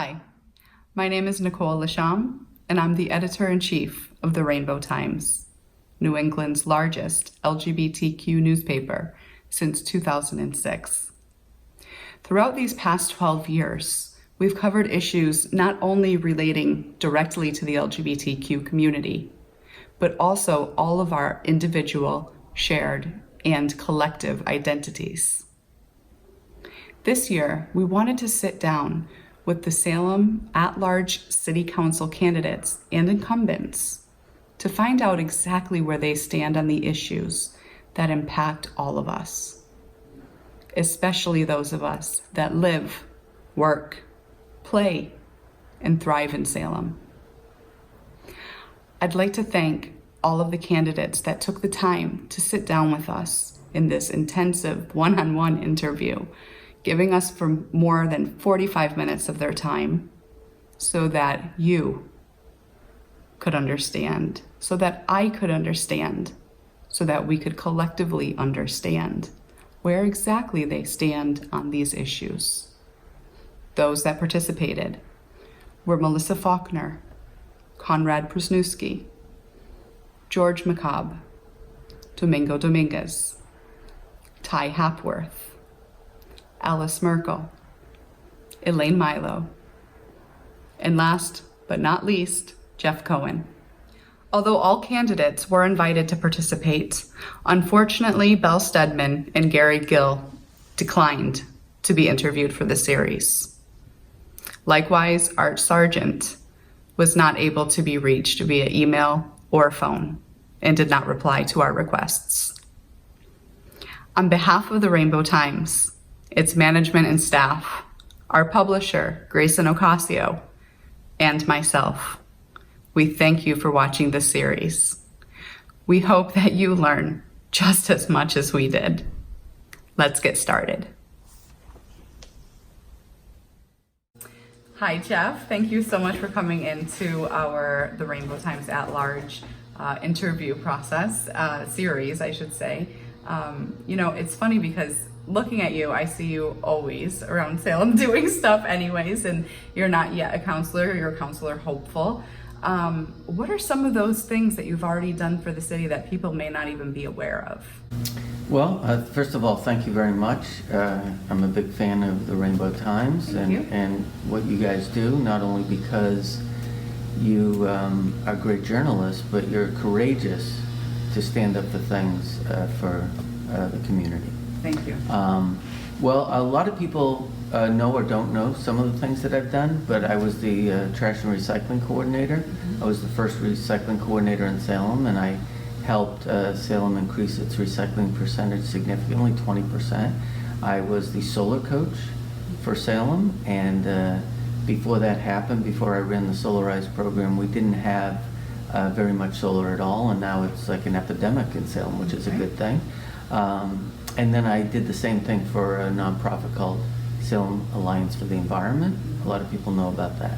Hi, my name is Nicole Lasham, and I'm the editor-in-chief of the Rainbow Times, New England's largest LGBTQ newspaper since 2006. Throughout these past 12 years, we've covered issues not only relating directly to the LGBTQ community, but also all of our individual, shared, and collective identities. This year, we wanted to sit down with the Salem At-Large City Council candidates and incumbents to find out exactly where they stand on the issues that impact all of us, especially those of us that live, work, play, and thrive in Salem. I'd like to thank all of the candidates that took the time to sit down with us in this intensive one-on-one interview, giving us for more than 45 minutes of their time so that you could understand, so that I could understand, so that we could collectively understand where exactly they stand on these issues. Those that participated were Melissa Faulkner, Conrad Prusnewski, George McCobb, Domingo Dominguez, Ty Hapworth, Alice Merkel, Elaine Milo, and last but not least, Jeff Cohen. Although all candidates were invited to participate, unfortunately, Belle Stedman and Gary Gill declined to be interviewed for the series. Likewise, Art Sargent was not able to be reached via email or phone and did not reply to our requests. On behalf of the Rainbow Times, its management and staff, our publisher, Grayson Ocasio, and myself, we thank you for watching this series. We hope that you learn just as much as we did. Let's get started. Hi, Jeff. Thank you so much for coming into the Rainbow Times At-Large interview process, series, I should say. It's funny because looking at you, I see you always around Salem doing stuff anyways, and you're not yet a counselor, you're a counselor hopeful. What are some of those things that you've already done for the city that people may not even be aware of? Well, first of all, thank you very much. I'm a big fan of the Rainbow Times and what you guys do, not only because you are great journalists, but you're courageous to stand up for things for the community. Thank you. Well, a lot of people know or don't know some of the things that I've done, but I was the trash and recycling coordinator. Mm-hmm. I was the first recycling coordinator in Salem, and I helped Salem increase its recycling percentage significantly, 20%. I was the solar coach for Salem, and before that happened, before I ran the Solarized program, we didn't have very much solar at all, and now it's like an epidemic in Salem, which is a good thing. And then I did the same thing for a nonprofit called Salem Alliance for the Environment. A lot of people know about that.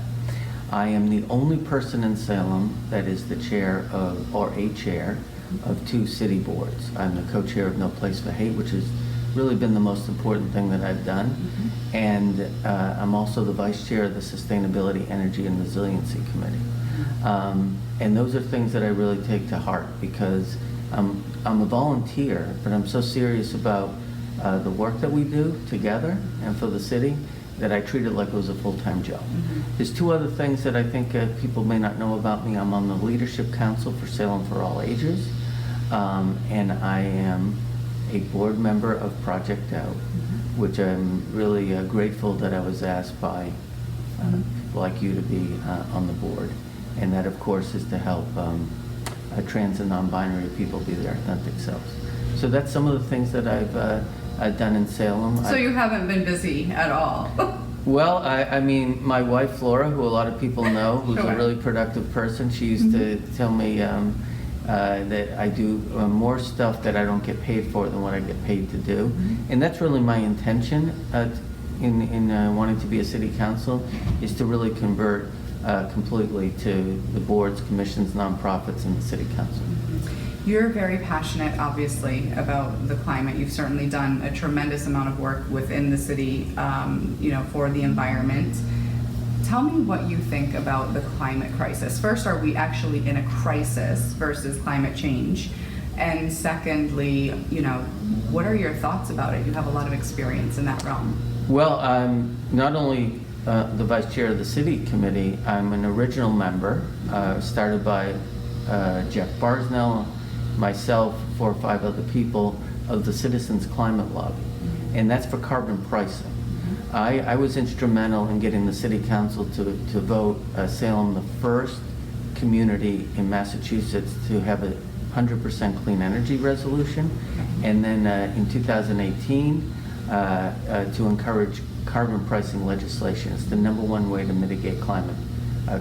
I am the only person in Salem that is the chair of, or a chair of, 2 city boards. I'm the co-chair of No Place for Hate, which has really been the most important thing that I've done. Mm-hmm. And I'm also the vice chair of the Sustainability, Energy, and Resiliency Committee. And those are things that I really take to heart because I'm a volunteer, but I'm so serious about the work that we do together and for the city that I treat it like it was a full-time job. Mm-hmm. There's 2 other things that I think people may not know about me. I'm on the Leadership Council for Salem for All Ages, and I am a board member of Project Out, mm-hmm. which I'm really grateful that I was asked by people like you to be on the board. And that, of course, is to help trans and non-binary people be their authentic selves. So that's some of the things that I've done in Salem. So you haven't been busy at all? Well, I mean, my wife Flora, who a lot of people know, who's a really productive person, she used to tell me that I do more stuff that I don't get paid for than what I get paid to do. Mm-hmm. And that's really my intention in wanting to be a city council, is to really convert completely to the boards, commissions, nonprofits, and the city council. You're very passionate, obviously, about the climate. You've certainly done a tremendous amount of work within the city, for the environment. Tell me what you think about the climate crisis. First, are we actually in a crisis versus climate change? And secondly, what are your thoughts about it? You have a lot of experience in that realm. Well, I'm not only the vice chair of the city committee, I'm an original member, started by Jeff Barsnell, myself, 4 or 5 other people of the Citizens Climate Lobby, and that's for carbon pricing. I was instrumental in getting the city council to vote Salem the first community in Massachusetts to have a 100% clean energy resolution, and then in 2018 to encourage carbon pricing legislation. It's the #1 way to mitigate climate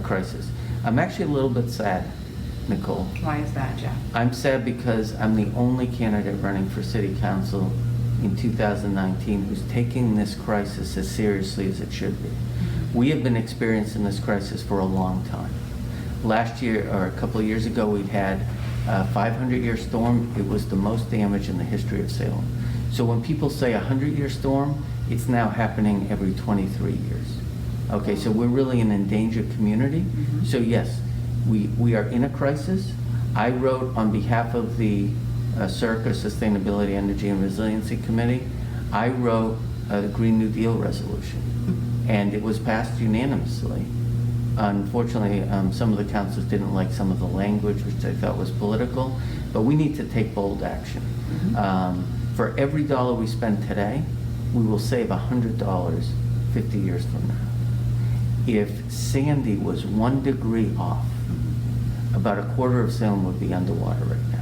crisis. I'm actually a little bit sad, Nicole. Why is that, Jeff? I'm sad because I'm the only candidate running for city council in 2019 who's taking this crisis as seriously as it should be. We have been experiencing this crisis for a long time. Last year, or a couple of years ago, we'd had a 500-year storm. It was the most damage in the history of Salem. So when people say a 100-year storm, it's now happening every 23 years. Okay, so we're really an endangered community. So yes, we are in a crisis. I wrote on behalf of the CERCA, Sustainability, Energy, and Resiliency Committee, I wrote the Green New Deal resolution, and it was passed unanimously. Unfortunately, some of the councilors didn't like some of the language, which they thought was political, but we need to take bold action. For every dollar we spend today, we will save $100 50 years from now. If Sandy was 1 degree off, about a quarter of Salem would be underwater right now.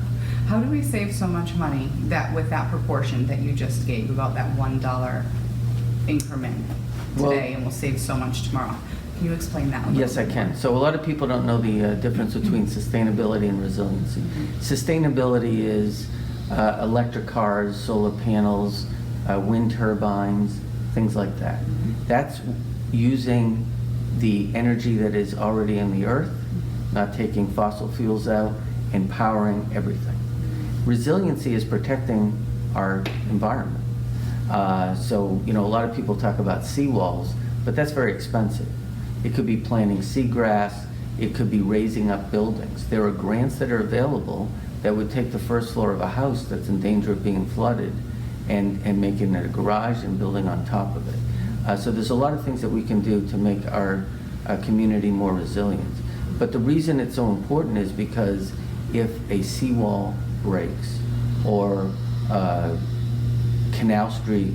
How do we save so much money with that proportion that you just gave about that $1 increment today, and we'll save so much tomorrow? Can you explain that a little Yes, I bit can. more? So a lot of people don't know the difference between sustainability and resiliency. Sustainability is electric cars, solar panels, wind turbines, things like that. That's using the energy that is already in the earth, not taking fossil fuels out, and powering everything. Resiliency is protecting our environment. So, a lot of people talk about seawalls, but that's very expensive. It could be planting seagrass, it could be raising up buildings. There are grants that are available that would take the first floor of a house that's in danger of being flooded and making it a garage and building on top of it. So there's a lot of things that we can do to make our community more resilient. But the reason it's so important is because if a seawall breaks, or Canal Street,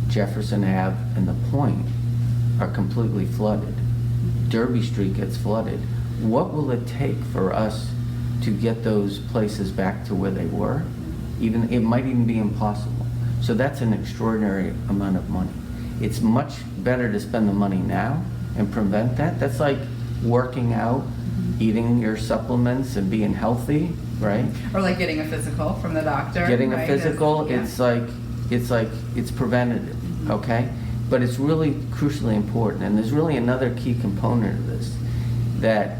Jefferson Ave, and the Point are completely flooded, Derby Street gets flooded, what will it take for us to get those places back to where they were? It might even be impossible. So that's an extraordinary amount of money. It's much better to spend the money now and prevent that. That's like working out, eating your supplements and being healthy, right? Or like getting a physical from the doctor. Getting right? a physical, Yeah. it's preventative, okay? But it's really crucially important, and there's really another key component of this, that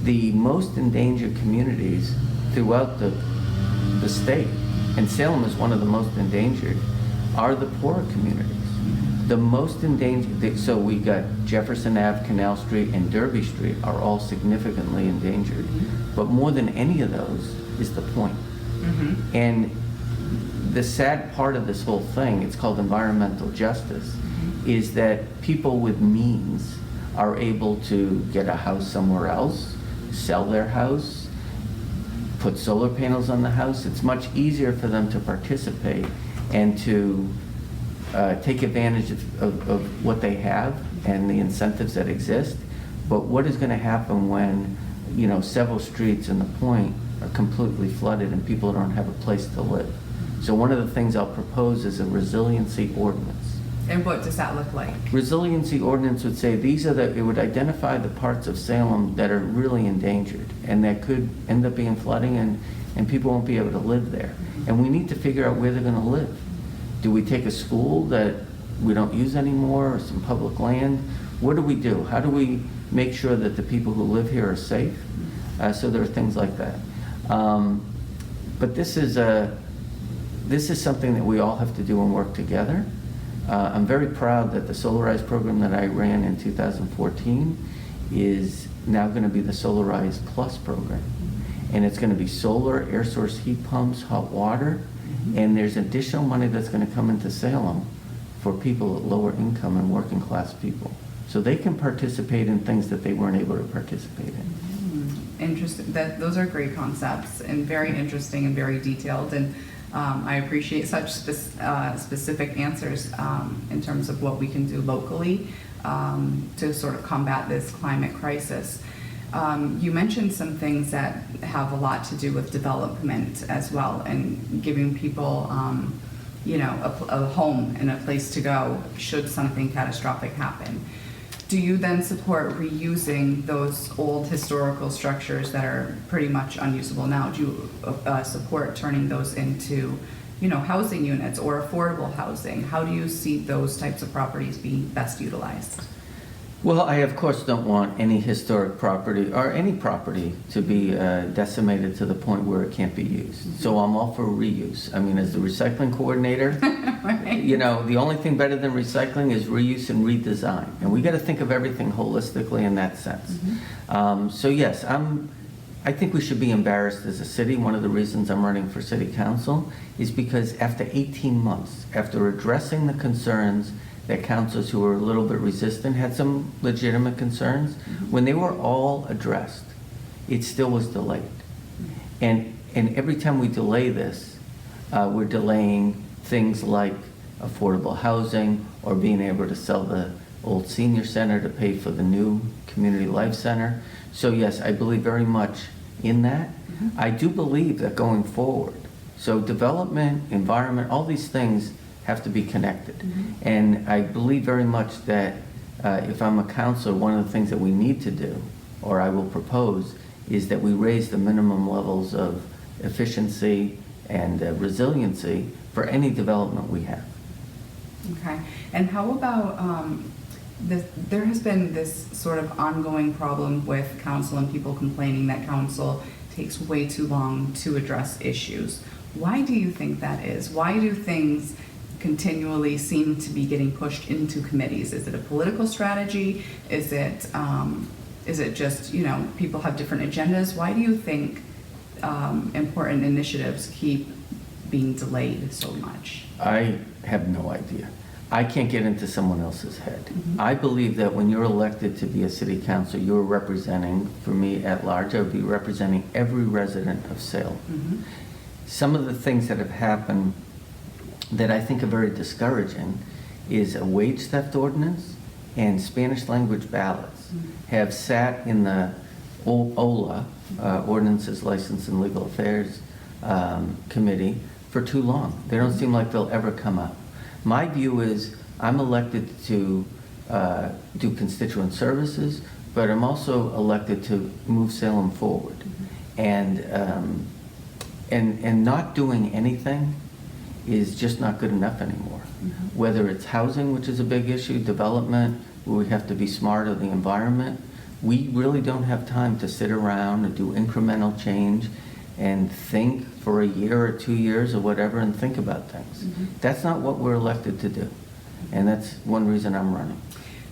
the most endangered communities throughout the state, and Salem is one of the most endangered, are the poorer communities. The most endangered, so we got Jefferson Ave, Canal Street, and Derby Street are all significantly endangered. But more than any of those is the Point. And the sad part of this whole thing, it's called environmental justice, is that people with means are able to get a house somewhere else, sell their house, put solar panels on the house. It's much easier for them to participate and to take advantage of what they have and the incentives that exist. But what is going to happen when, several streets in the Point are completely flooded and people don't have a place to live? So one of the things I'll propose is a resiliency ordinance. And what does that look like? Resiliency ordinance would say it would identify the parts of Salem that are really endangered and that could end up being flooding and people won't be able to live there. And we need to figure out where they're going to live. Do we take a school that we don't use anymore, or some public land? What do we do? How do we make sure that the people who live here are safe? So there are things like that. But this is something that we all have to do and work together. I'm very proud that the Solarize program that I ran in 2014 is now going to be the Solarize Plus program. And it's going to be solar, air source heat pumps, hot water, and there's additional money that's going to come into Salem for people at lower income and working class people. So they can participate in things that they weren't able to participate in. Interesting. Those are great concepts and very interesting and very detailed. And I appreciate such specific answers in terms of what we can do locally to sort of combat this climate crisis. You mentioned some things that have a lot to do with development as well, and giving people, a home and a place to go should something catastrophic happen. Do you then support reusing those old historical structures that are pretty much unusable now? Do you support turning those into, housing units or affordable housing? How do you see those types of properties being best utilized? Well, I of course don't want any historic property or any property to be decimated to the point where it can't be used. So I'm all for reuse. I mean, as the recycling coordinator, Right. the only thing better than recycling is reuse and redesign. And we got to think of everything holistically in that sense. So yes, I think we should be embarrassed as a city. One of the reasons I'm running for city council is because after 18 months, after addressing the concerns that councilors who were a little bit resistant had some legitimate concerns, when they were all addressed, it still was delayed. And every time we delay this, we're delaying things like affordable housing or being able to sell the old senior center to pay for the new community life center. So yes, I believe very much in that. I do believe that going forward, so development, environment, all these things have to be connected. And I believe very much that if I'm a counselor, one of the things that we need to do, or I will propose, is that we raise the minimum levels of efficiency and resiliency for any development we have. Okay. And how about there has been this sort of ongoing problem with council and people complaining that council takes way too long to address issues. Why do you think that is? Why do things continually seem to be getting pushed into committees? Is it a political strategy? Is it just, people have different agendas? Why do you think important initiatives keep being delayed so much? I have no idea. I can't get into someone else's head. I believe that when you're elected to be a city councilor, you're representing, for me at large, I would be representing every resident of Salem. Some of the things that have happened that I think are very discouraging is a wage theft ordinance and Spanish language ballots have sat in the OLA, Ordinances, License and Legal Affairs Committee, for too long. They don't seem like they'll ever come up. My view is I'm elected to do constituent services, but I'm also elected to move Salem forward. And not doing anything is just not good enough anymore. Whether it's housing, which is a big issue, development, where we have to be smart of the environment, we really don't have time to sit around and do incremental change and think for a year or 2 years or whatever and think about things. That's not what we're elected to do. And that's one reason I'm running.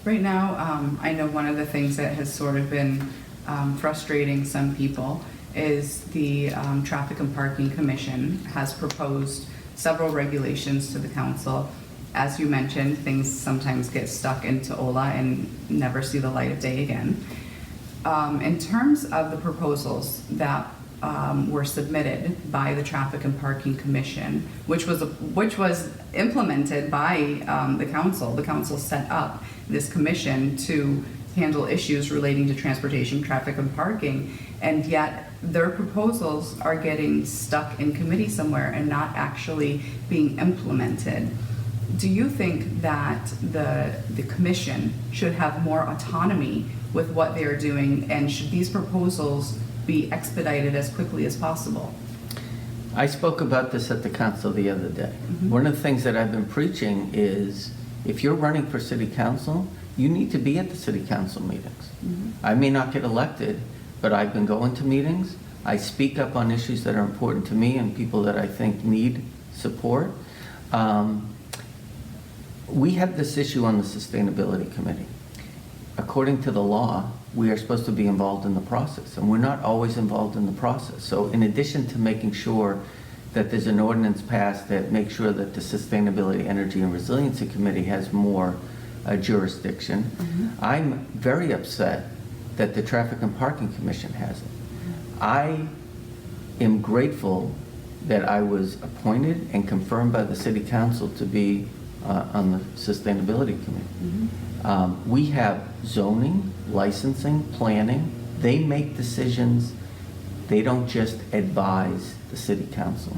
Right now, I know one of the things that has sort of been frustrating some people is the Traffic and Parking Commission has proposed several regulations to the council. As you mentioned, things sometimes get stuck into OLA and never see the light of day again. In terms of the proposals that were submitted by the Traffic and Parking Commission, which was implemented by the council set up this commission to handle issues relating to transportation, traffic, and parking, and yet their proposals are getting stuck in committee somewhere and not actually being implemented. Do you think that the commission should have more autonomy with what they are doing, and should these proposals be expedited as quickly as possible? I spoke about this at the council the other day. One of the things that I've been preaching is if you're running for city council, you need to be at the city council meetings. I may not get elected, but I've been going to meetings. I speak up on issues that are important to me and people that I think need support. we have this issue on the Sustainability Committee. According to the law, we are supposed to be involved in the process, and we're not always involved in the process. So in addition to making sure that there's an ordinance passed that makes sure that the Sustainability, Energy, and Resiliency Committee has more jurisdiction, I'm very upset that the Traffic and Parking Commission has it. I am grateful that I was appointed and confirmed by the City Council to be on the Sustainability Committee. We have zoning, licensing, planning. They make decisions. They don't just advise the City Council.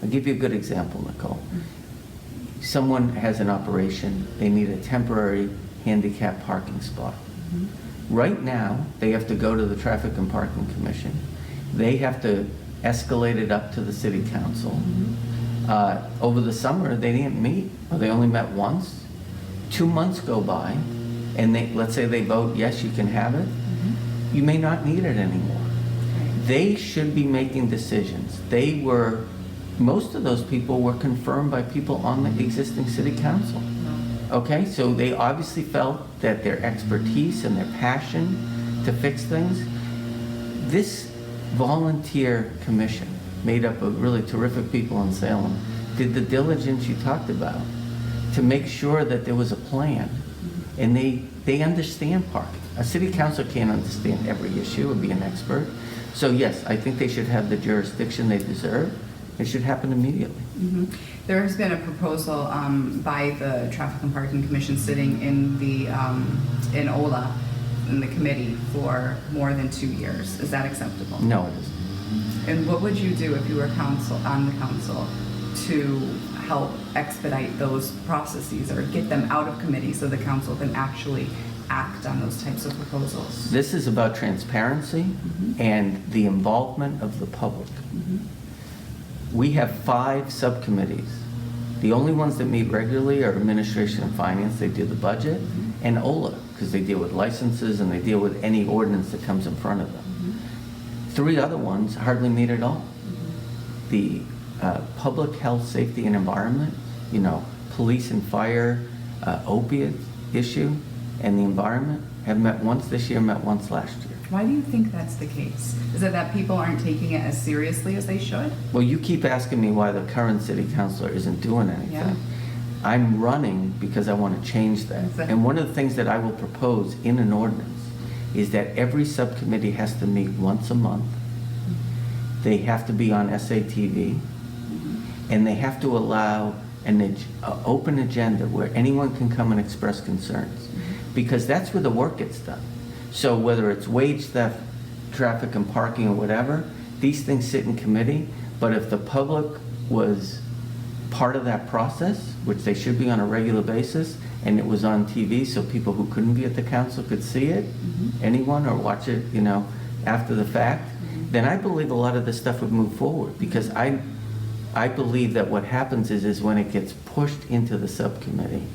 I'll give you a good example, Nicole. Someone has an operation. They need a temporary handicap parking spot. Right now, they have to go to the Traffic and Parking Commission. They have to escalate it up to the City Council. Over the summer, they didn't meet, or they only met once. 2 months go by, and let's say they vote, yes, you can have it. You may not need it anymore. They should be making decisions. Most of those people were confirmed by people on the existing City Council. Okay, so they obviously felt that their expertise and their passion to fix things. This volunteer commission, made up of really terrific people in Salem, did the diligence you talked about to make sure that there was a plan. And they understand parking. A city council can't understand every issue or be an expert. So yes, I think they should have the jurisdiction they deserve. It should happen immediately. There has been a proposal by the Traffic and Parking Commission sitting in the in OLA, in the committee, for more than 2 years. Is that acceptable? No, it isn't. And what would you do if you were on the council to help expedite those processes or get them out of committee so the council can actually act on those types of proposals? This is about transparency and the involvement of the public. We have 5 subcommittees. The only ones that meet regularly are Administration and Finance. They do the budget, and OLA, because they deal with licenses and they deal with any ordinance that comes in front of them. 3 other ones hardly meet at all. The Public Health, Safety, and Environment, police and fire, opiate issue, and the environment have met once this year, met once last year. Why do you think that's the case? Is it that people aren't taking it as seriously as they should? Well, you keep asking me why the current city councilor isn't doing anything. Yeah. I'm running because I want to change that. Exactly. And one of the things that I will propose in an ordinance is that every subcommittee has to meet once a month. They have to be on SATV, and they have to allow an open agenda where anyone can come and express concerns, because that's where the work gets done. So whether it's wage theft, traffic and parking, or whatever, these things sit in committee. But if the public was part of that process, which they should be on a regular basis, and it was on TV so people who couldn't be at the council could see it, anyone, or watch it, after the fact, then I believe a lot of this stuff would move forward. Because I believe that what happens is when it gets pushed into the subcommittee,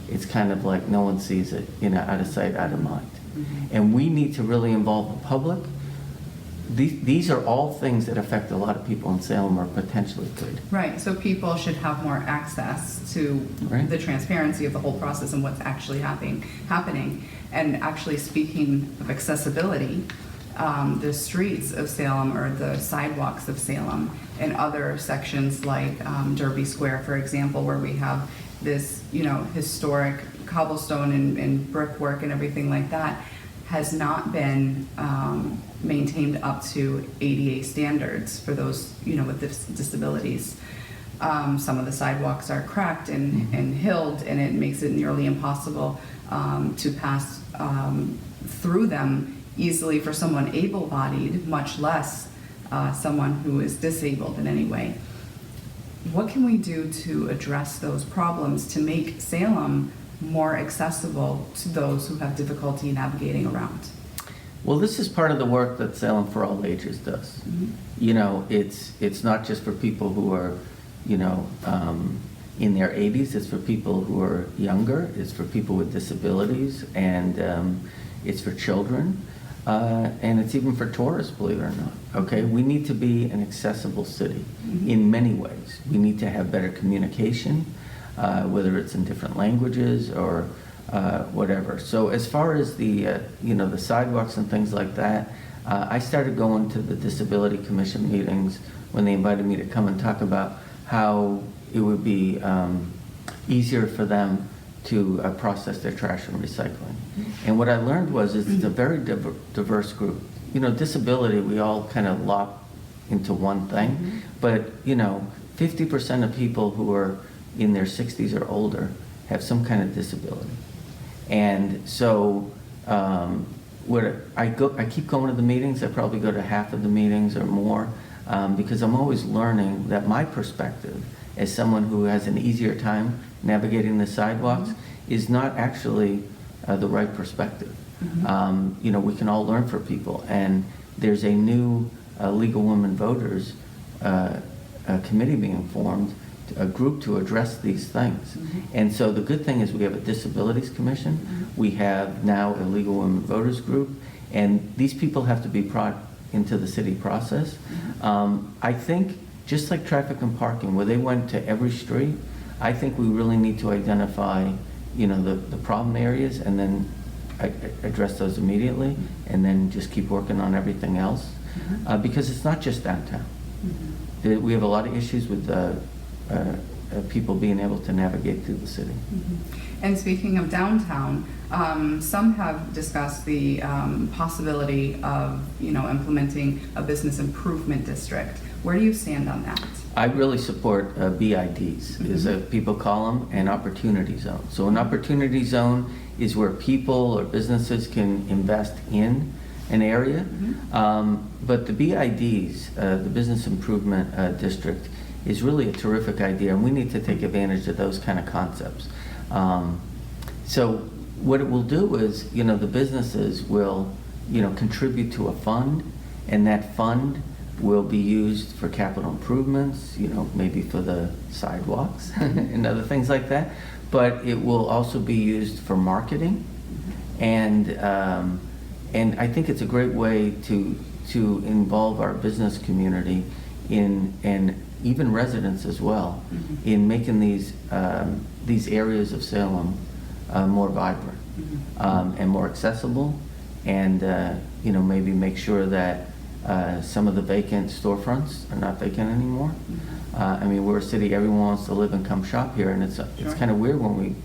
it's kind of like no one sees it, out of sight, out of mind. And we need to really involve the public. These are all things that affect a lot of people in Salem, or potentially could. Right, so people should have more access to the transparency of the whole process and what's actually happening. And actually, speaking of accessibility, the streets of Salem, or the sidewalks of Salem, and other sections like Derby Square, for example, where we have this, historic cobblestone and brickwork and everything like that, has not been maintained up to ADA standards for those, with disabilities. Some of the sidewalks are cracked and hilled, and it makes it nearly impossible to pass through them easily for someone able-bodied, much less someone who is disabled in any way. What can we do to address those problems to make Salem more accessible to those who have difficulty navigating around? Well, this is part of the work that Salem for All Ages does. It's not just for people who are, in their 80s. It's for people who are younger. It's for people with disabilities, and it's for children, and it's even for tourists, believe it or not. Okay, we need to be an accessible city in many ways. We need to have better communication. whether it's in different languages or whatever. So as far as the the sidewalks and things like that, I started going to the Disability Commission meetings when they invited me to come and talk about how it would be easier for them to process their trash and recycling. And what I learned was it's a very diverse group. Disability, we all kind of lock into one thing, but 50% of people who are in their 60s or older have some kind of disability. And so I keep going to the meetings. I probably go to half of the meetings or more, because I'm always learning that my perspective as someone who has an easier time navigating the sidewalks is not actually the right perspective. We can all learn from people, and there's a new Legal Women Voters committee being formed, a group to address these things. And so the good thing is we have a Disabilities Commission. We have now a Legal Women Voters group, and these people have to be brought into the city process. I think just like traffic and parking, where they went to every street, I think we really need to identify the problem areas and then address those immediately, and then just keep working on everything else, because it's not just downtown. We have a lot of issues with people being able to navigate through the city. And speaking of downtown, some have discussed the possibility of implementing a business improvement district. Where do you stand on that? I really support BIDs, as people call them, an opportunity zone. So an opportunity zone is where people or businesses can invest in an area. But the BIDs, the Business Improvement District, is really a terrific idea, and we need to take advantage of those kind of concepts. So what it will do is, the businesses will, contribute to a fund, and that fund will be used for capital improvements, maybe for the sidewalks and other things like that. But it will also be used for marketing, and I think it's a great way to involve our business community and even residents as well in making these areas of Salem more vibrant and more accessible, and maybe make sure that some of the vacant storefronts are not vacant anymore. I mean, we're a city, everyone wants to live and come shop here, and it's kind of weird when we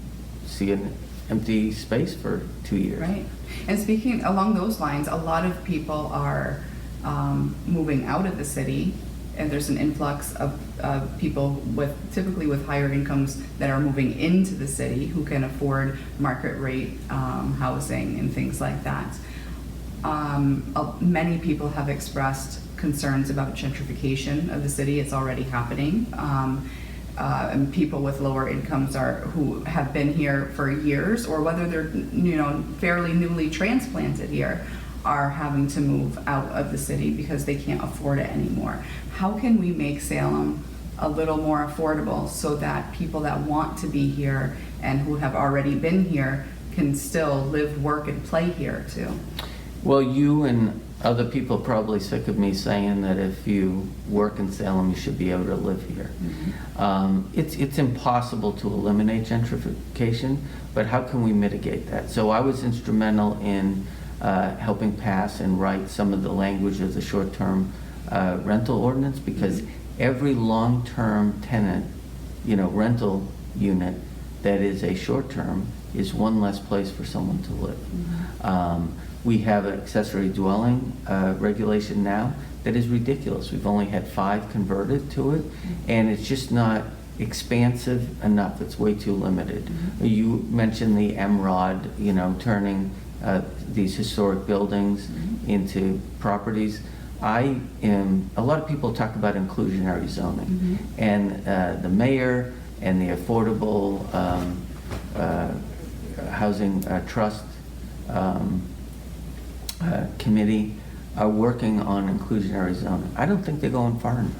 see an empty space for 2 years. Right. And speaking along those lines, a lot of people are moving out of the city, and there's an influx of people typically with higher incomes that are moving into the city who can afford market rate housing and things like that. Many people have expressed concerns about gentrification of the city. It's already happening. And people with lower incomes who have been here for years, or whether they're fairly newly transplanted here, are having to move out of the city because they can't afford it anymore. How can we make Salem a little more affordable so that people that want to be here and who have already been here can still live, work, and play here too? Well, you and other people are probably sick of me saying that if you work in Salem, you should be able to live here. It's impossible to eliminate gentrification, but how can we mitigate that? So I was instrumental in helping pass and write some of the language of the short-term rental ordinance, because every long-term tenant, rental unit that is a short-term is one less place for someone to live. We have an accessory dwelling regulation now that is ridiculous. We've only had 5 converted to it, and it's just not expansive enough. It's way too limited. You mentioned the MROD, turning these historic buildings into properties. A lot of people talk about inclusionary zoning, and the mayor and the Affordable Housing Trust Committee are working on inclusionary zoning. I don't think they're going far enough.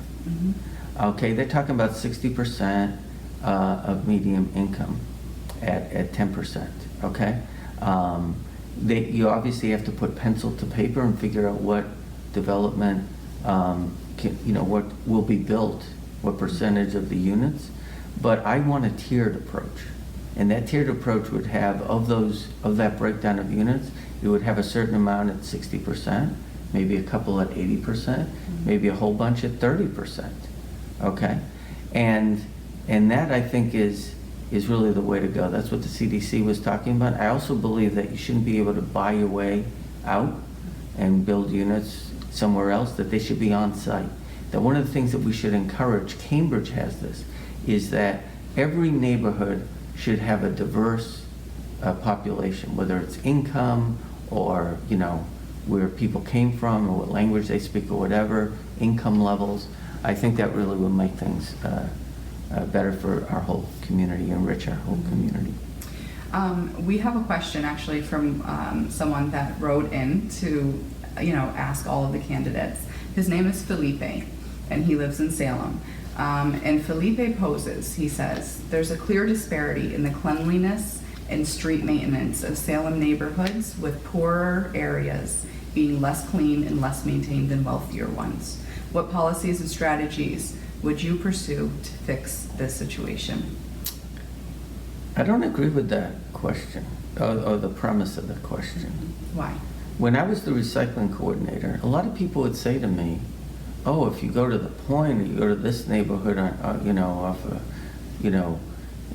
Okay, they're talking about 60% of median income at 10%, okay? You obviously have to put pencil to paper and figure out what development, what will be built, what percentage of the units. but I want a tiered approach. And that tiered approach would have, of that breakdown of units, it would have a certain amount at 60%, maybe a couple at 80%, maybe a whole bunch at 30%, okay? And that, I think, is really the way to go. That's what the CDC was talking about. I also believe that you shouldn't be able to buy your way out and build units somewhere else, that they should be on site. That one of the things that we should encourage, Cambridge has this, is that every neighborhood should have a diverse population, whether it's income or, you know, where people came from or what language they speak or whatever, income levels. I think that really will make things better for our whole community, enrich our whole community. We have a question actually from someone that wrote in to, ask all of the candidates. His name is Felipe, and he lives in Salem. And Felipe poses, he says, there's a clear disparity in the cleanliness and street maintenance of Salem neighborhoods, with poorer areas being less clean and less maintained than wealthier ones. What policies and strategies would you pursue to fix this situation? I don't agree with that question, or the premise of the question. Why? When I was the recycling coordinator, a lot of people would say to me, oh, if you go to the Point, or you go to this neighborhood,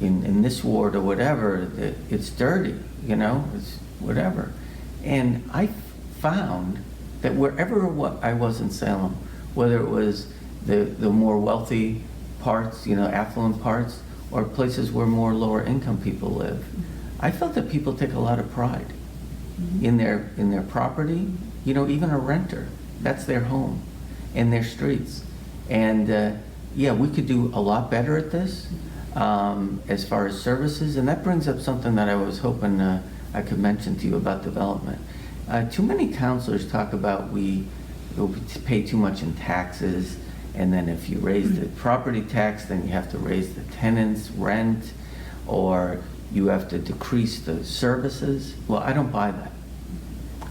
in this ward or whatever, it's dirty, it's whatever. And I found that wherever I was in Salem, whether it was the more wealthy parts, affluent parts, or places where more lower income people live, I felt that people take a lot of pride in their property, even a renter, that's their home, and their streets. And we could do a lot better at this as far as services, and that brings up something that I was hoping I could mention to you about development. Too many councilors talk about we pay too much in taxes, and then if you raise the property tax, then you have to raise the tenants' rent, or you have to decrease the services. Well, I don't buy that.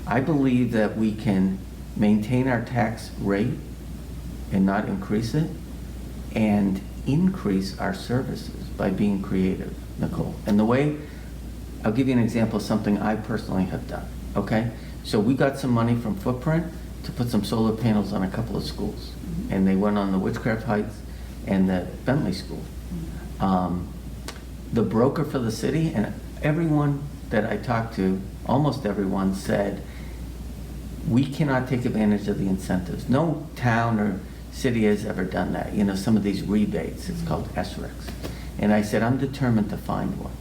I believe that we can maintain our tax rate and not increase it, and increase our services by being creative, Nicole. And the way, I'll give you an example of something I personally have done, okay? So we got some money from Footprint to put some solar panels on a couple of schools. And they went on the Witchcraft Heights and the Bentley School. The broker for the city, and everyone that I talked to, almost everyone, said, we cannot take advantage of the incentives. No town or city has ever done that. Some of these rebates, it's called SRECs. And I said, I'm determined to find one.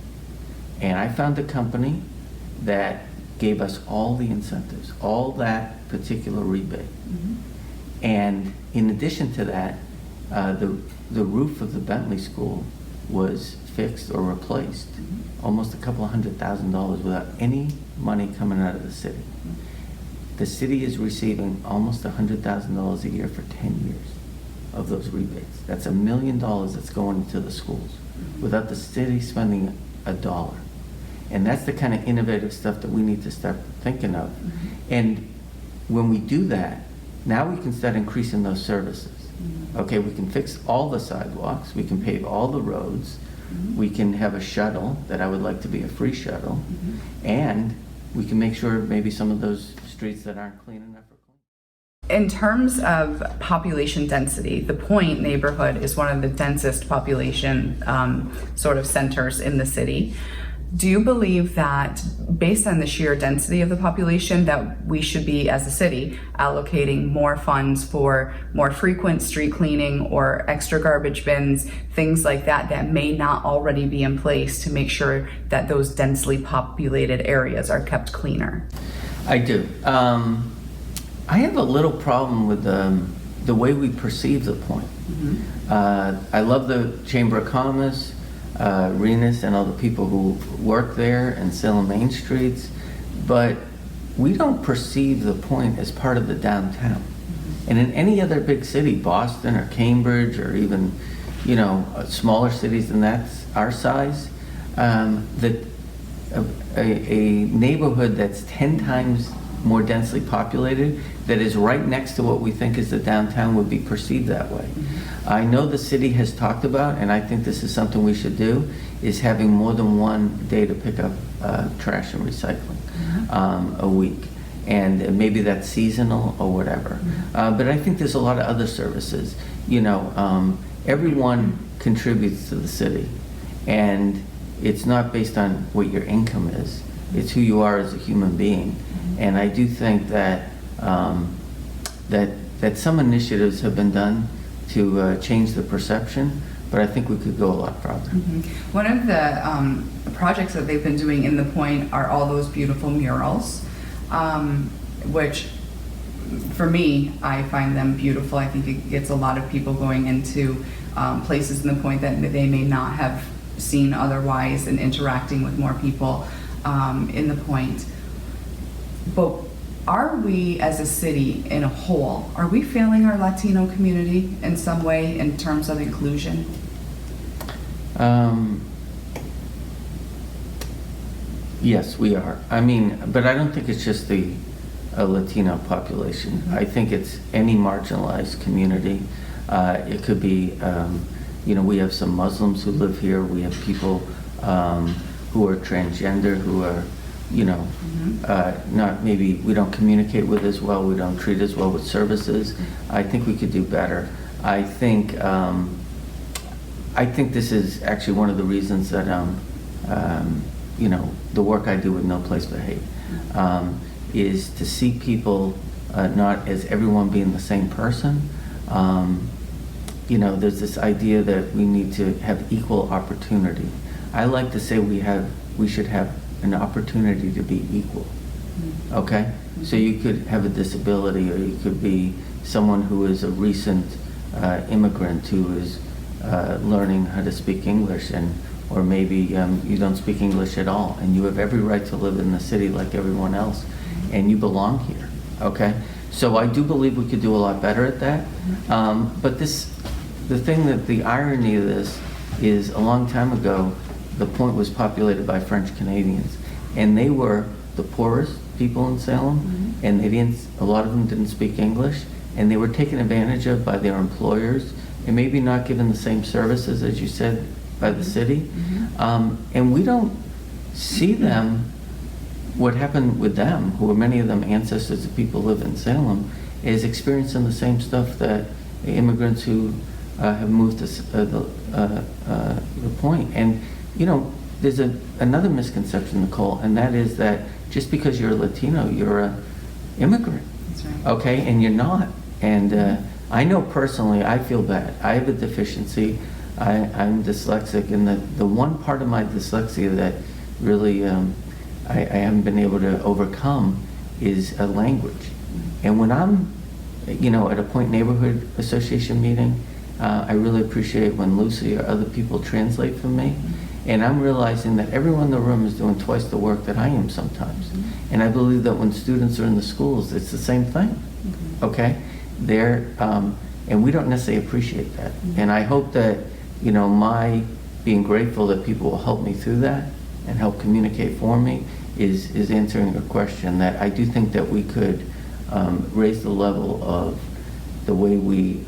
And I found a company that gave us all the incentives, all that particular rebate. And in addition to that, the roof of the Bentley School was fixed or replaced, almost a couple of $100,000 without any money coming out of the city. The city is receiving almost $100,000 a year for 10 years of those rebates. That's $1 million that's going to the schools without the city spending a dollar. And that's the kind of innovative stuff that we need to start thinking of. And when we do that, now we can start increasing those services. Okay, we can fix all the sidewalks, we can pave all the roads, we can have a shuttle that I would like to be a free shuttle, and we can make sure maybe some of those streets that aren't clean enough are clean. In terms of population density, the Point neighborhood is one of the densest population sort of centers in the city. Do you believe that, based on the sheer density of the population, that we should be, as a city, allocating more funds for more frequent street cleaning or extra garbage bins, things like that, that may not already be in place to make sure that those densely populated areas are kept cleaner? I do. I have a little problem with the way we perceive the Point. I love the Chamber of Commerce, Renus, and all the people who work there, and Salem Main Streets, but we don't perceive the Point as part of the downtown. And in any other big city, Boston or Cambridge, or even, smaller cities than that's our size, that a neighborhood that's 10 times more densely populated, that is right next to what we think is the downtown, would be perceived that way. I know the city has talked about, and I think this is something we should do, is having more than one day to pick up trash and recycling a week. And maybe that's seasonal or whatever. But I think there's a lot of other services. You know, everyone contributes to the city. And it's not based on what your income is. It's who you are as a human being. And I do think that that some initiatives have been done to change the perception, but I think we could go a lot farther. One of the projects that they've been doing in the Point are all those beautiful murals, which for me, I find them beautiful. I think it gets a lot of people going into places in the Point that they may not have seen otherwise, and interacting with more people in the Point. But are we, as a city in a whole, are we failing our Latino community in some way in terms of inclusion? Yes, we are. I mean, but I don't think it's just the Latino population. I think it's any marginalized community. It could be, you know, we have some Muslims who live here. We have people who are transgender, who are, you know, not, maybe we don't communicate with as well, we don't treat as well with services. I think we could do better. I think this is actually one of the reasons that, you know, the work I do with No Place But Hate is to see people not as everyone being the same person. You know, there's this idea that we need to have equal opportunity. I like to say we should have an opportunity to be equal. Okay? So you could have a disability, or you could be someone who is a recent immigrant who is learning how to speak English, or maybe you don't speak English at all, and you have every right to live in the city like everyone else, and you belong here. Okay? So I do believe we could do a lot better at that. But the irony of this is, a long time ago, the Point was populated by French Canadians, and they were the poorest people in Salem, and a lot of them didn't speak English, and they were taken advantage of by their employers, and maybe not given the same services, as you said, by the city. And we don't see them, what happened with them, who are many of them ancestors of people who live in Salem, is experiencing the same stuff that the immigrants who have moved to the Point. And you know, there's another misconception, Nicole, and that is that just because you're Latino, you're an immigrant. That's right. Okay, and you're not. And I know personally, I feel bad. I have a deficiency. I'm dyslexic, and the one part of my dyslexia that really I haven't been able to overcome is a language. And when I'm, you know, at a Point Neighborhood Association meeting, I really appreciate when Lucy or other people translate for me. And I'm realizing that everyone in the room is doing twice the work that I am sometimes. And I believe that when students are in the schools, it's the same thing. Okay? And we don't necessarily appreciate that. And I hope that, you know, my being grateful that people will help me through that and help communicate for me is answering a question that I do think that we could raise the level of the way we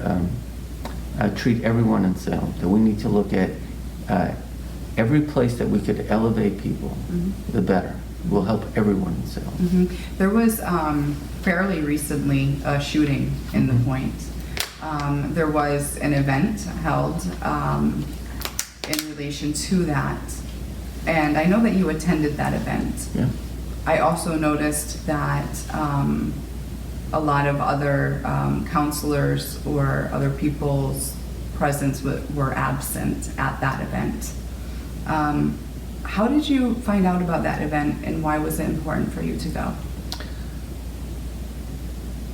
treat everyone in Salem. That we need to look at every place that we could elevate people, the better. Will help everyone in Salem. There was fairly recently a shooting in the Point. There was an event held in relation to that, and I know that you attended that event. Yeah. I also noticed that a lot of other counselors or other people's presence were absent at that event. How did you find out about that event, and why was it important for you to go?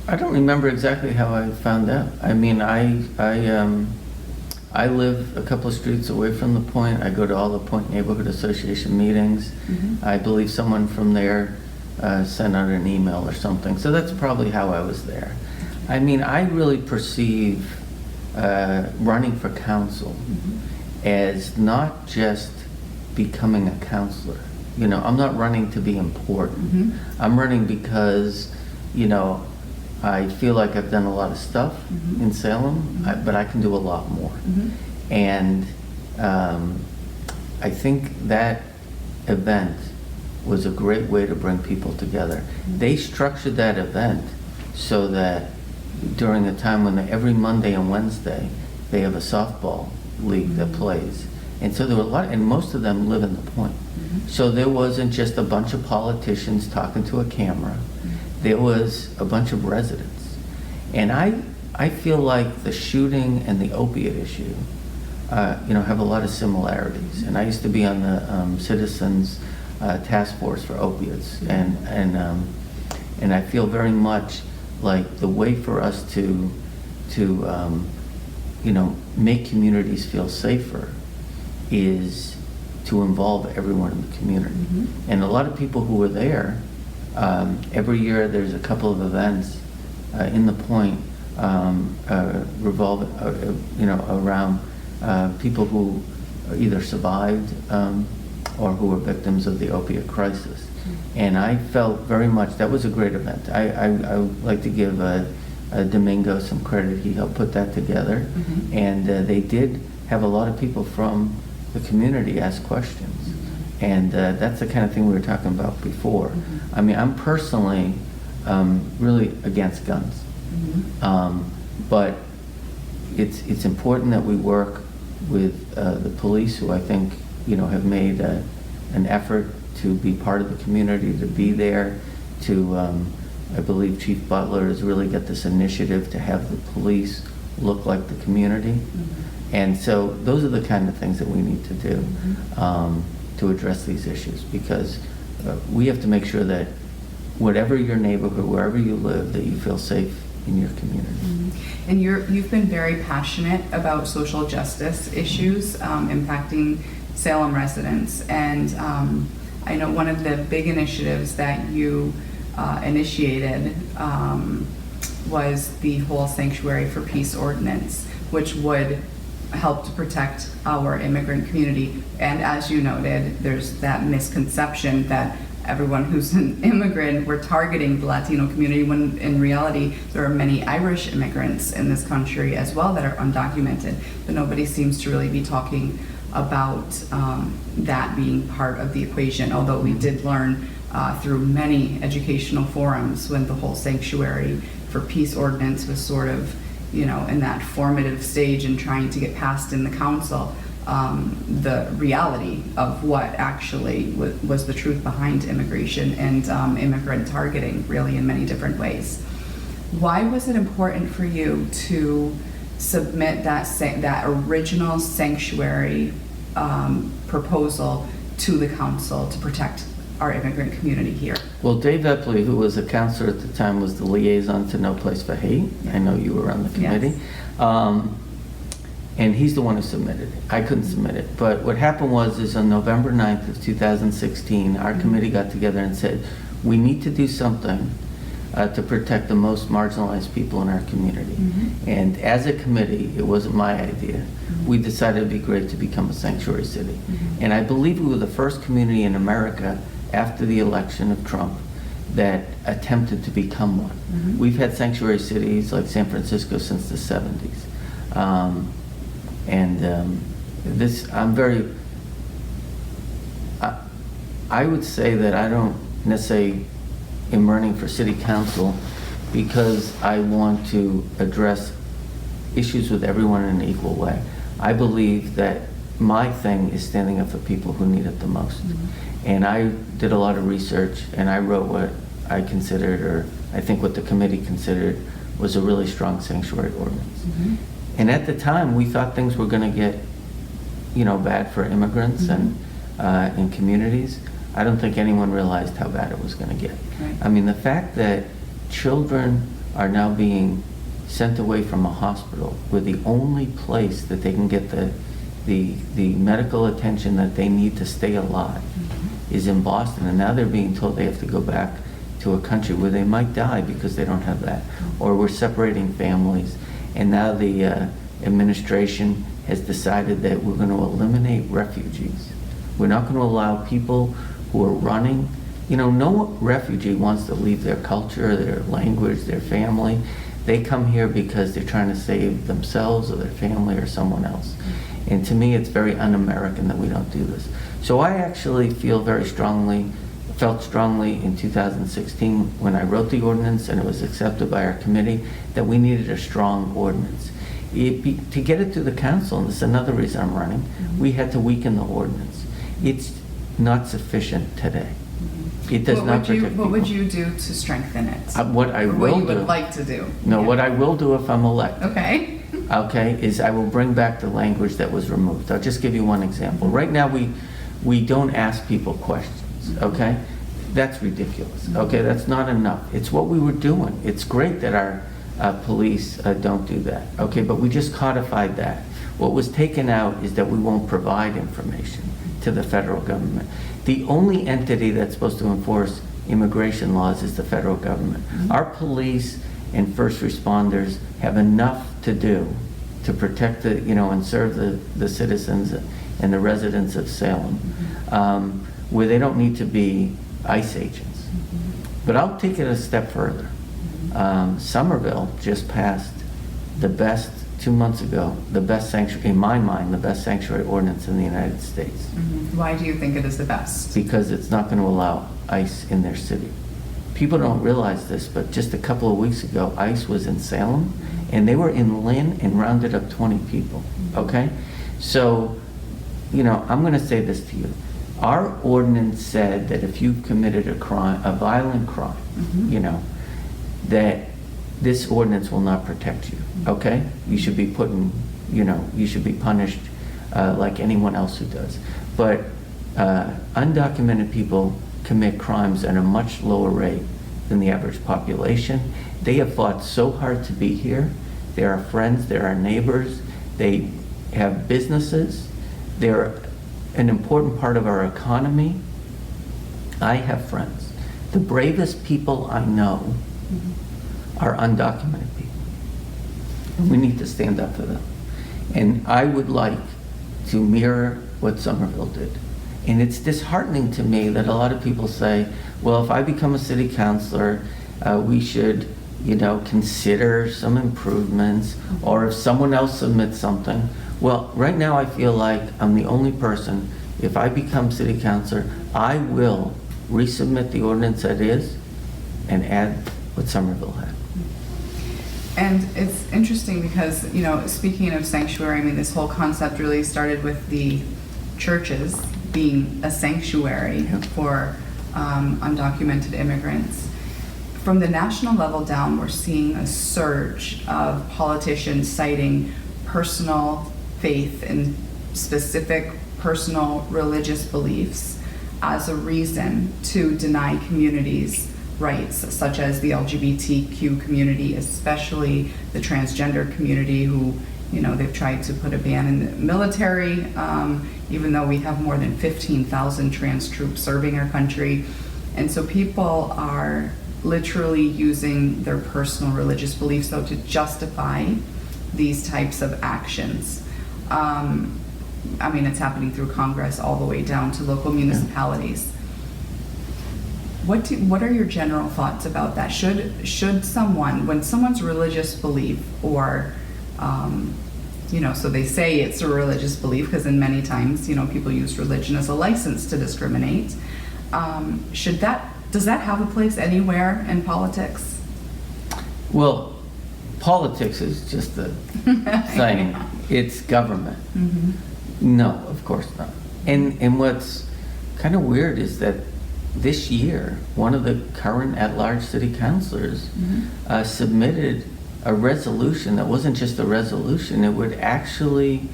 I don't remember exactly how I found out. I mean, I live a couple of streets away from the Point. I go to all the Point Neighborhood Association meetings. I believe someone from there sent out an email or something. So that's probably how I was there. I mean, I really perceive running for council as not just becoming a counselor. I'm not running to be important. Mm-hmm. I'm running because, I feel like I've done a lot of stuff Mm-hmm. in Salem, but I can do a lot more. Mm-hmm. And I think that event was a great way to bring people together. They structured that event so that during a time when every Monday and Wednesday they have a softball league that plays. And so there were a lot, and most of them live in the Point. So there wasn't just a bunch of politicians talking to a camera. There was a bunch of residents. And I feel like the shooting and the opiate issue, have a lot of similarities. And I used to be on the Citizens Task Force for Opiates, and I feel very much like the way for us to make communities feel safer is to involve everyone in the community. And a lot of people who were there, every year there's a couple of events in the Point revolving, around people who either survived or who were victims of the opiate crisis. And I felt very much that was a great event. I would like to give Domingo some credit. He helped put that together. And they did have a lot of people from the community ask questions. And that's the kind of thing we were talking about before. I mean, I'm personally really against guns. But it's important that we work with the police, who I think have made an effort to be part of the community, to be there, to I believe Chief Butler has really got this initiative to have the police look like the community. And so those are the kind of things that we need to do to address these issues, because we have to make sure that whatever your neighborhood, wherever you live, that you feel safe in your community. And you've been very passionate about social justice issues impacting Salem residents. And I know one of the big initiatives that you initiated was the whole Sanctuary for Peace Ordinance, which would help to protect our immigrant community. And as you noted, there's that misconception that everyone who's an immigrant, we're targeting the Latino community, when in reality there are many Irish immigrants in this country as well that are undocumented, but nobody seems to really be talking about that being part of the equation, although we did learn through many educational forums when the whole Sanctuary for Peace Ordinance was sort of in that formative stage and trying to get passed in the council, the reality of what actually was the truth behind immigration and immigrant targeting, really in many different ways. Why was it important for you to submit that original sanctuary proposal to the council to protect our immigrant community here? Well, Dave Epley, who was a counselor at the time, was the liaison to No Place for Hate. I know you were on the committee. Yes. And he's the one who submitted it. I couldn't submit it. But what happened was on November 9th of 2016, our committee got together and said, we need to do something to protect the most marginalized people in our community. And as a committee, it wasn't my idea. We decided it'd be great to become a sanctuary city. And I believe we were the first community in America after the election of Trump that attempted to become one. We've had sanctuary cities like San Francisco since the 70s. I would say that I don't necessarily am running for city council because I want to address issues with everyone in an equal way. I believe that my thing is standing up for people who need it the most. And I did a lot of research, and I wrote what I considered, or I think what the committee considered, was a really strong sanctuary ordinance. And at the time, we thought things were going to get, bad for immigrants and in communities. I don't think anyone realized how bad it was going to get. Right. I mean, the fact that children are now being sent away from a hospital where the only place that they can get the medical attention that they need to stay alive is in Boston, and now they're being told they have to go back to a country where they might die because they don't have that, or we're separating families. And now the administration has decided that we're going to eliminate refugees. We're not going to allow people who are running. No refugee wants to leave their culture, their language, their family. They come here because they're trying to save themselves or their family or someone else. And to me, it's very un-American that we don't do this. So I actually felt strongly in 2016 when I wrote the ordinance and it was accepted by our committee that we needed a strong ordinance. To get it to the council, and this is another reason I'm running, we had to weaken the ordinance. It's not sufficient today. It does not protect people. What would you do to strengthen it? What I will do. What you would like to do? No, what I will do if I'm elected. Okay. Is I will bring back the language that was removed. I'll just give you one example. Right now, we don't ask people questions, okay? That's ridiculous, okay? That's not enough. It's what we were doing. It's great that our police don't do that, okay? But we just codified that. What was taken out is that we won't provide information to the federal government. The only entity that's supposed to enforce immigration laws is the federal government. Our police and first responders have enough to do to protect and serve the citizens and the residents of Salem, where they don't need to be ICE agents. But I'll take it a step further. Somerville just passed 2 months ago, the best sanctuary, in my mind, the best sanctuary ordinance in the United States. Why do you think it is the best? Because it's not going to allow ICE in their city. People don't realize this, but just a couple of weeks ago, ICE was in Salem, and they were in Lynn and rounded up 20 people, okay? So, I'm going to say this to you. Our ordinance said that if you committed a violent crime, that this ordinance will not protect you, okay? You should be you should be punished like anyone else who does. But undocumented people commit crimes at a much lower rate than the average population. They have fought so hard to be here. They're our friends, they're our neighbors, they have businesses, they're an important part of our economy. I have friends. The bravest people I know are undocumented people. And we need to stand up for them. And I would like to mirror what Somerville did. And it's disheartening to me that a lot of people say, well, if I become a city councilor, we should, consider some improvements, or if someone else submits something. Well, right now I feel like I'm the only person. If I become city councilor, I will resubmit the ordinance that is and add what Somerville had. And it's interesting because, speaking of sanctuary, this whole concept really started with the churches being a sanctuary for undocumented immigrants. From the national level down, we're seeing a surge of politicians citing personal faith and specific personal religious beliefs as a reason to deny communities rights, such as the LGBTQ community, especially the transgender community, who, they've tried to put a ban in the military, even though we have more than 15,000 trans troops serving our country. And so people are literally using their personal religious beliefs, though, to justify these types of actions. It's happening through Congress all the way down to local municipalities. What are your general thoughts about that? Should someone, when someone's religious belief, or so they say it's a religious belief, because in many times people use religion as a license to discriminate. Does that have a place anywhere in politics? Well, politics is just a thing. It's government. No, of course not. And what's kind of weird is that this year, one of the current at-large city councilors submitted a resolution that wasn't just a resolution. It would actually,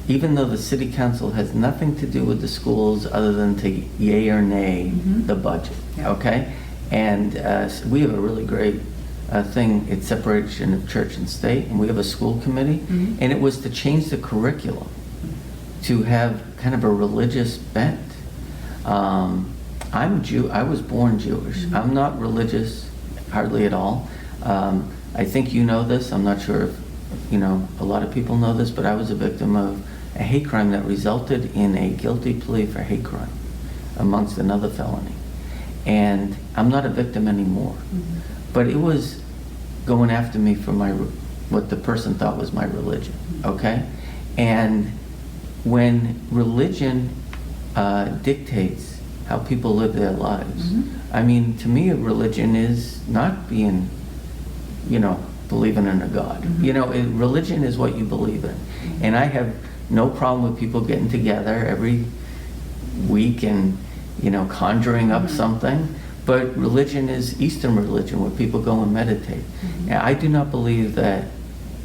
even though the city council has nothing to do with the schools other than to yay or nay the budget, okay? And we have a really great thing, it's separation of church and state, and we have a school committee, and it was to change the curriculum to have kind of a religious bent. I was born Jewish. I'm not religious, hardly at all. I think you know this. I'm not sure if a lot of people know this, but I was a victim of a hate crime that resulted in a guilty plea for hate crime. amongst another felony. And I'm not a victim anymore. But it was going after me for what the person thought was my religion, okay? And when religion dictates how people live their lives, I mean, to me, a religion is not being, believing in a God. Religion is what you believe in. And I have no problem with people getting together every week and, conjuring up something. But religion is Eastern religion, where people go and meditate. And I do not believe that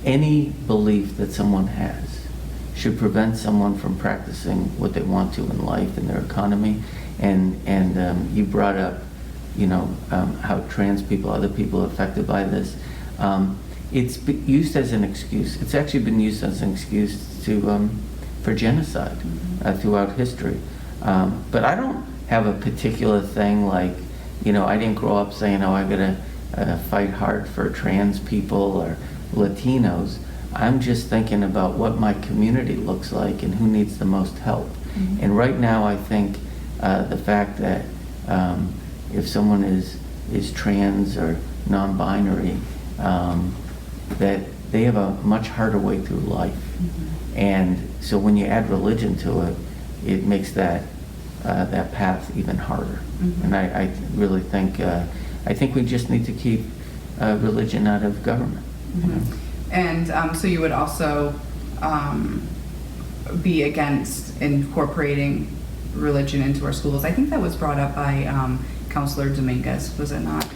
any belief that someone has should prevent someone from practicing what they want to in life and their economy. And you brought up, how trans people, other people are affected by this. It's been used as an excuse. It's actually been used as an excuse for genocide throughout history. But I don't have a particular thing like, I didn't grow up saying, I gotta fight hard for trans people or Latinos. I'm just thinking about what my community looks like and who needs the most help. And right now, I think the fact that if someone is trans or non-binary, that they have a much harder way through life. And so when you add religion to it, it makes that path even harder. And I really think we just need to keep religion out of government. And so you would also be against incorporating religion into our schools. I think that was brought up by Councilor Dominguez, was it not?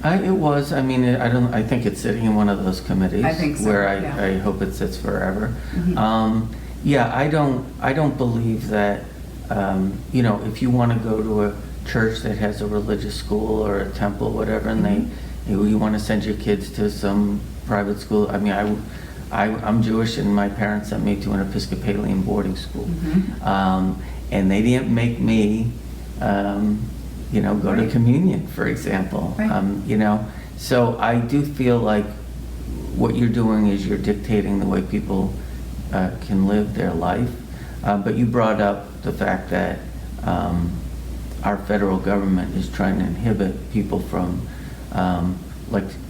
It was. I mean, I think it's sitting in one of those committees. I think so, where yeah. I hope it sits forever. I don't believe that. If you want to go to a church that has a religious school or a temple, whatever, and you want to send your kids to some private school. I mean, I'm Jewish, and my parents sent me to an Episcopalian boarding school, and they didn't make me, go to communion, for example. So I do feel like what you're doing is you're dictating the way people can live their life. But you brought up the fact that our federal government is trying to inhibit people from,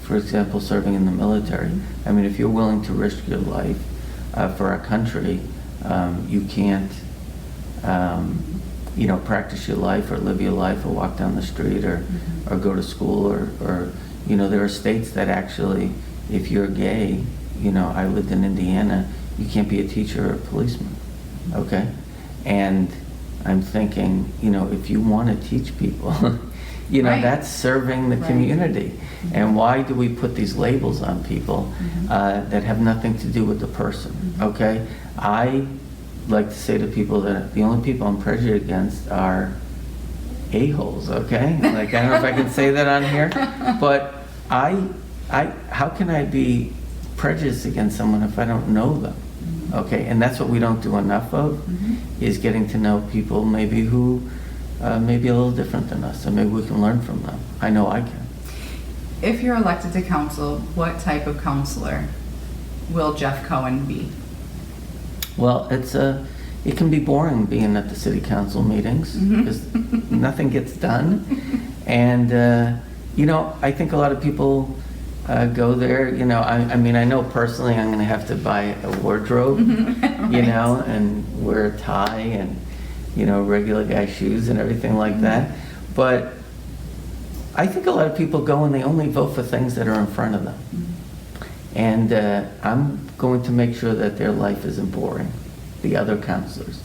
for example, serving in the military. I mean, if you're willing to risk your life for our country, you can't, practice your life or live your life or walk down the street or go to school or there are states that actually, if you're gay, I lived in Indiana, you can't be a teacher or a policeman. Okay, and I'm thinking, if you want to teach people, that's serving the community. And why do we put these labels on people that have nothing to do with the person? Okay, I like to say to people that the only people I'm prejudiced against are a-holes. Okay, like I don't know if I can say that on here, but how can I be prejudiced against someone if I don't know them? Okay, and that's what we don't do enough of, is getting to know people maybe who may be a little different than us, and maybe we can learn from them. I know I can. If you're elected to council, what type of councilor will Jeff Cohen be? Well, it can be boring being at the city council meetings because nothing gets done, and I think a lot of people go there. I mean, I know personally I'm going to have to buy a wardrobe, and wear a tie and regular guy shoes and everything like that. But I think a lot of people go and they only vote for things that are in front of them. And I'm going to make sure that their life isn't boring, the other councilors.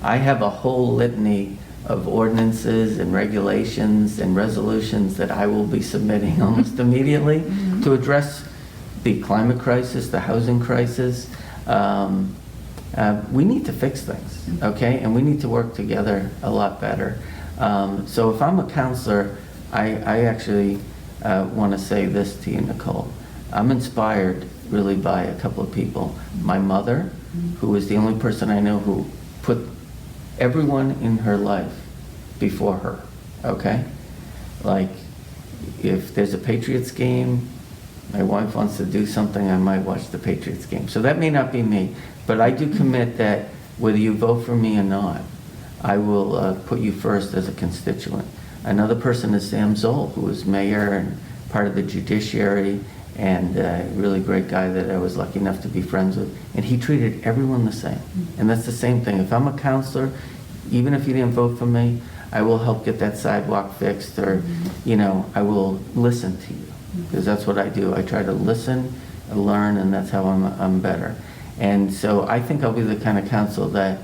I have a whole litany of ordinances and regulations and resolutions that I will be submitting almost immediately to address the climate crisis, the housing crisis. We need to fix things, okay? And we need to work together a lot better. So if I'm a counselor, I actually want to say this to you, Nicole. I'm inspired really by a couple of people. My mother, who is the only person I know who put everyone in her life before her, okay? Like, if there's a Patriots game, my wife wants to do something, I might watch the Patriots game. So that may not be me, but I do commit that whether you vote for me or not, I will put you first as a constituent. Another person is Sam Zoll, who was mayor and part of the judiciary, and a really great guy that I was lucky enough to be friends with. And he treated everyone the same. And that's the same thing. If I'm a counselor, even if you didn't vote for me, I will help get that sidewalk fixed, or, you know, I will listen to you, because that's what I do. I try to listen, learn, and that's how I'm better. And so I think I'll be the kind of counsel that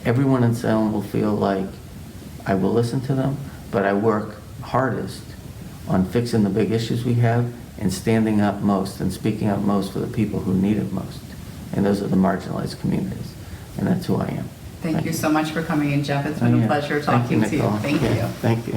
everyone in Salem will feel like I will listen to them, but I work hardest on fixing the big issues we have and standing up most and speaking up most for the people who need it most. And those are the marginalized communities. And that's who I am. Thank you so much for coming in, Jeff. It's been a pleasure talking to you. Nicole. Thank Yeah, you. Thank you.